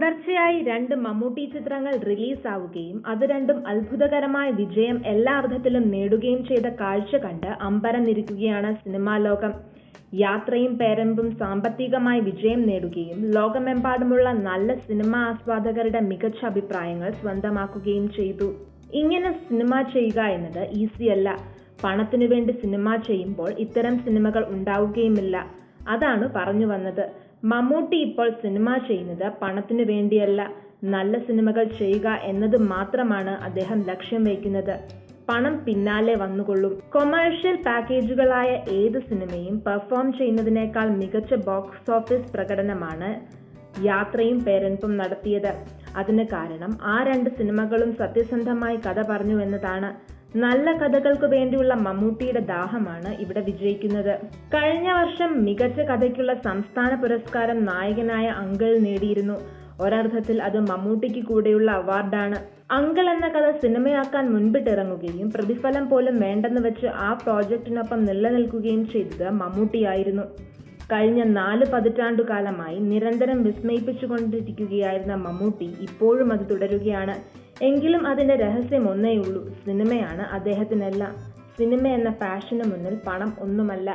തുടർച്ചയായി 2 മമ്മൂട്ടി ചിത്രങ്ങൾ റിലീസാവുകയും അത് രണ്ടും അത്ഭുതകരമായ വിജയം എല്ലാ അർത്ഥത്തിലും നേടുകയും ചെയ്ത കാഴ്ച കണ്ട് അമ്പരന്നിരിക്കുകയാണ് സിനിമാ ലോകം. യാത്രയും പേരമ്പും സാമ്പത്തികമായി വിജയം നേടുകയും ലോകമെമ്പാടുമുള്ള നല്ല സിനിമാ ആസ്വാദകരുടെ മികച്ച അഭിപ്രായങ്ങൾ സ്വന്തമാക്കുകയും ചെയ്തു. ഇങ്ങനെ സിനിമ ചെയ്യുക എന്നത് ഈസിയല്ല. പണത്തിനു വേണ്ടി സിനിമ ചെയ്യുമ്പോൾ ഇത്തരം സിനിമകൾ ഉണ്ടാവുകയുമില്ല. അതാണ് പറഞ്ഞു വന്നത്. മമ്മൂട്ടി ഇപ്പോൾ സിനിമ ചെയ്യുന്നത് പണത്തിനു വേണ്ടിയല്ല, നല്ല സിനിമകൾ ചെയ്യുക എന്നത് മാത്രമാണ് അദ്ദേഹം ലക്ഷ്യം വയ്ക്കുന്നത്. പണം പിന്നാലെ വന്നുകൊള്ളും. കൊമേഴ്ഷ്യൽ പാക്കേജുകളായ ഏത് സിനിമയും പെർഫോം ചെയ്യുന്നതിനേക്കാൾ മികച്ച ബോക്സ് ഓഫീസ് പ്രകടനമാണ് യാത്രയും പേരൻപും നടത്തിയത്. അതിന് കാരണം ആ 2 സിനിമകളും സത്യസന്ധമായി കഥ പറഞ്ഞു എന്നതാണ്. നല്ല കഥകൾക്ക് വേണ്ടിയുള്ള മമ്മൂട്ടിയുടെ ദാഹമാണ് ഇവിടെ വിജയിക്കുന്നത്. കഴിഞ്ഞ വർഷം മികച്ച കഥയ്ക്കുള്ള സംസ്ഥാന പുരസ്കാരം നായകനായ അങ്കിൾ നേടിയിരുന്നു. ഒരർത്ഥത്തിൽ അത് മമ്മൂട്ടിക്ക് കൂടെയുള്ള അവാർഡാണ്. അങ്കിൾ എന്ന കഥ സിനിമയാക്കാൻ മുൻപിട്ടിറങ്ങുകയും പ്രതിഫലം പോലും വേണ്ടെന്ന് വെച്ച് ആ പ്രോജക്റ്റിനൊപ്പം നിലനിൽക്കുകയും ചെയ്തത് മമ്മൂട്ടിയായിരുന്നു. കഴിഞ്ഞ 4 പതിറ്റാണ്ടുകാലമായി നിരന്തരം വിസ്മയിപ്പിച്ചുകൊണ്ടിരിക്കുകയായിരുന്ന മമ്മൂട്ടി ഇപ്പോഴും അത് തുടരുകയാണ്. എങ്കിലും അതിന്റെ രഹസ്യം ഒന്നേയുള്ളൂ: സിനിമയാണ് അദ്ദേഹത്തിനെല്ലാം. സിനിമ എന്ന പാഷന് മുന്നിൽ പണം ഒന്നുമല്ല.